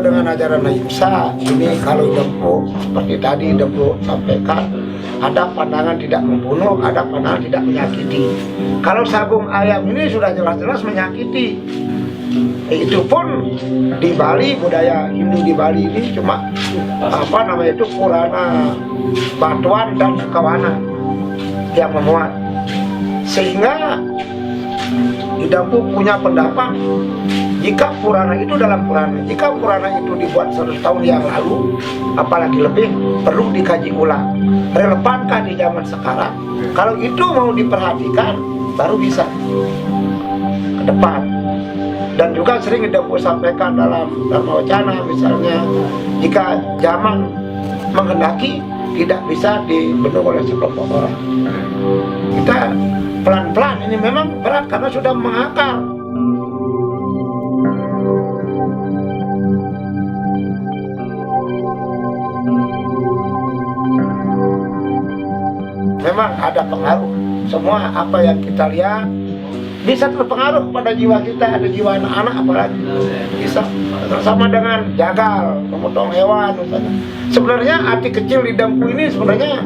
kalau dengan ajaran Ahimsa ini, kalau Dempu seperti tadi Dempu sampaikan, ada pandangan tidak membunuh, ada pandangan tidak menyakiti. Kalau sabung ayam ini sudah jelas-jelas menyakiti. Itu pun di Bali, budaya Hindu di Bali ini cuma itu Purana Batuan dan Sukawana yang memuat. Sehingga Dempu punya pendapat, jika Purana itu dalam Purana, jika Purana itu dibuat 100 tahun yang lalu, apalagi lebih, perlu dikaji ulang. Relevankah di zaman sekarang? Kalau itu mau diperhatikan, baru bisa ke depan. Dan juga sering Dempu sampaikan dalam Dharma Wacana, misalnya, jika zaman menghendaki, tidak bisa dibendung oleh sekelompok orang. Kita pelan-pelan, ini memang berat karena sudah mengakar. Memang ada pengaruh. Semua apa yang kita lihat bisa terpengaruh pada jiwa kita, ada jiwa anak-anak apalagi. Bisa sama dengan jagal, memotong hewan misalnya. Sebenarnya hati kecil di Dempu ini sebenarnya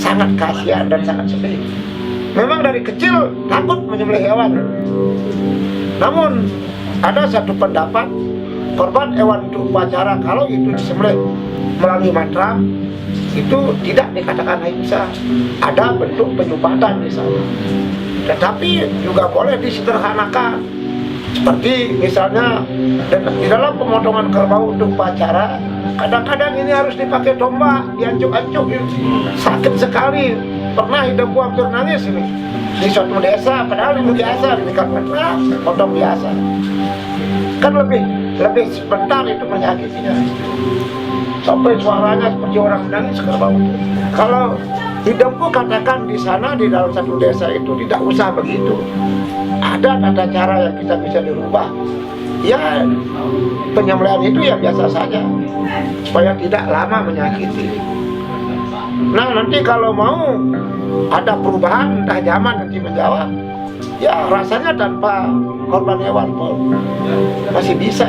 sangat kasihan dan sangat sedih. Memang dari kecil takut menyembelih hewan. Namun ada satu pendapat, korban hewan itu upacara, kalau itu disembelih melalui mantra, itu tidak dikatakan Ahimsa. Ada bentuk penyumbatan di sana. Tetapi juga boleh disederhanakan. Seperti misalnya di dalam pemotongan kerbau untuk upacara, kadang-kadang ini harus dipakai tombak, diancuk-ancuk, sakit sekali. Pernah Dempu hampir nangis ini di suatu desa, padahal itu biasa, dikatakan mantra, potong biasa. Kan lebih sebentar itu menyakitinya. Sampai suaranya seperti orang menangis kerbau itu. Kalau di Dempu katakan di sana, di dalam satu desa itu tidak usah begitu. Ada tata cara yang kita bisa dirubah. Ya, penyembelihan itu ya biasa saja, supaya tidak lama menyakiti. Nah, nanti kalau mau ada perubahan, entah zaman nanti menjawab, ya rasanya tanpa korban hewan pun masih bisa.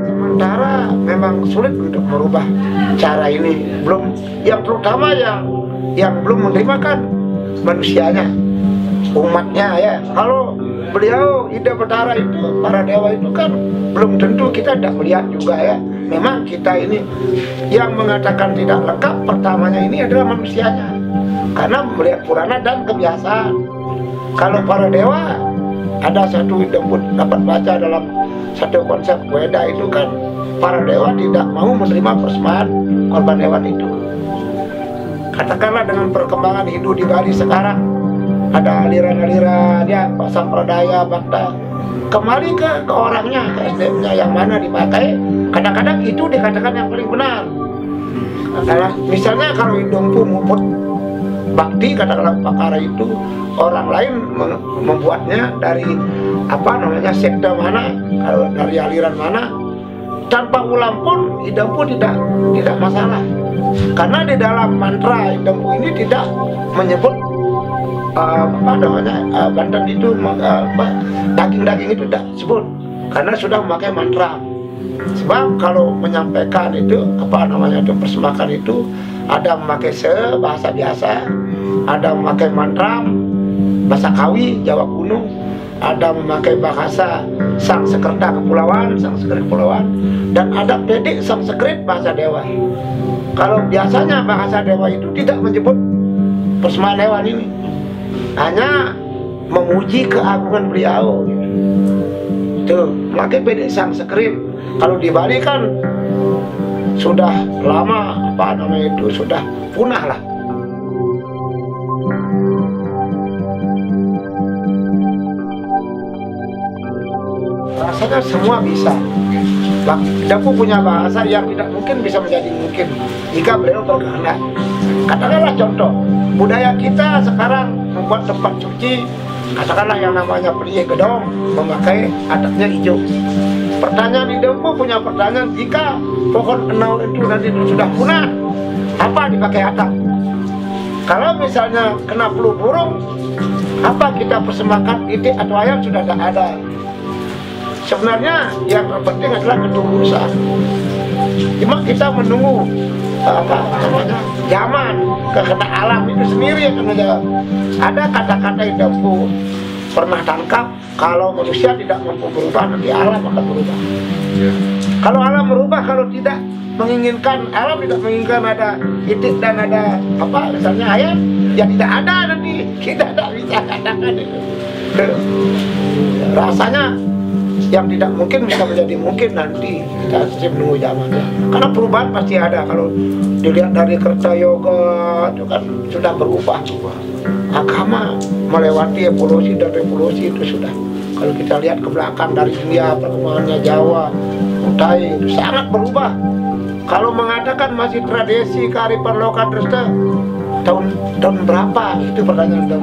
Sementara memang sulit untuk merubah cara ini, yang terutama yang belum menerima kan manusianya, umatnya ya. Kalau beliau Ida Betara itu, para dewa itu kan belum tentu, kita tidak melihat juga ya. Memang kita ini yang mengatakan tidak lengkap, pertamanya ini adalah manusianya, karena melihat Purana dan kebiasaan. Kalau para dewa, ada satu Dempu dapat baca dalam satu konsep Weda itu kan, para dewa tidak mau menerima persembahan korban hewan itu. Katakanlah dengan perkembangan Hindu di Bali sekarang, ada aliran-aliran ya, sampradaya, bhakta, kembali ke orangnya, ke SDM-nya yang mana dipakai. Kadang-kadang itu dikatakan yang paling benar. Karena misalnya kalau Dempu muput bakti, katakanlah upakara itu, orang lain membuatnya dari sekte mana, kalau dari aliran mana, tanpa ulang pun Dempu tidak masalah. Karena di dalam mantra Dempu ini tidak menyebut banten itu, daging-daging itu tidak sebut, karena sudah memakai mantra. Sebab kalau menyampaikan itu persembahkan itu, ada memakai bahasa biasa, ada memakai mantra bahasa Kawi Jawa kuno, ada memakai bahasa Sanskerta kepulauan, dan ada Vedic Sanskrit bahasa dewa. Kalau biasanya bahasa dewa itu tidak menyebut persembahan hewan ini, hanya memuji keagungan beliau. Tuh, memakai Vedic Sanskrit. Kalau di Bali kan sudah lama sudah punah lah. Rasanya semua bisa. Dempu punya bahasa yang tidak mungkin bisa menjadi mungkin jika beliau berkehendak. Katakanlah contoh, budaya kita sekarang membuat tempat suci, katakanlah yang namanya Priye Gedong, memakai adatnya hijau. Pertanyaan di Dempu punya pertanyaan, jika pohon enau itu nanti sudah punah, apa dipakai atap? Kalau misalnya kena flu burung, apa kita persembahkan itik atau ayam sudah tidak ada. Sebenarnya yang terpenting adalah ketulusan. Cuma kita menunggu zaman, kehendak alam itu sendiri yang akan menjawab. Ada kata-kata yang Dempu pernah tangkap, kalau manusia tidak mampu berubah, nanti alam akan berubah. Kalau alam berubah, kalau tidak menginginkan, alam tidak menginginkan ada itik dan ada misalnya ayam, ya tidak ada nanti. Kita tidak bisa katakan itu. Rasanya yang tidak mungkin bisa menjadi mungkin nanti. Kita masih menunggu zamannya. Karena perubahan pasti ada. Kalau dilihat dari Kerta Yoga itu kan sudah berubah. Agama melewati evolusi dan revolusi itu sudah. Kalau kita lihat ke belakang dari India, perkembangannya Jawa, Kutai itu sangat berubah. Kalau mengatakan masih tradisi kearifan lokal terus tahun berapa itu pertanyaan.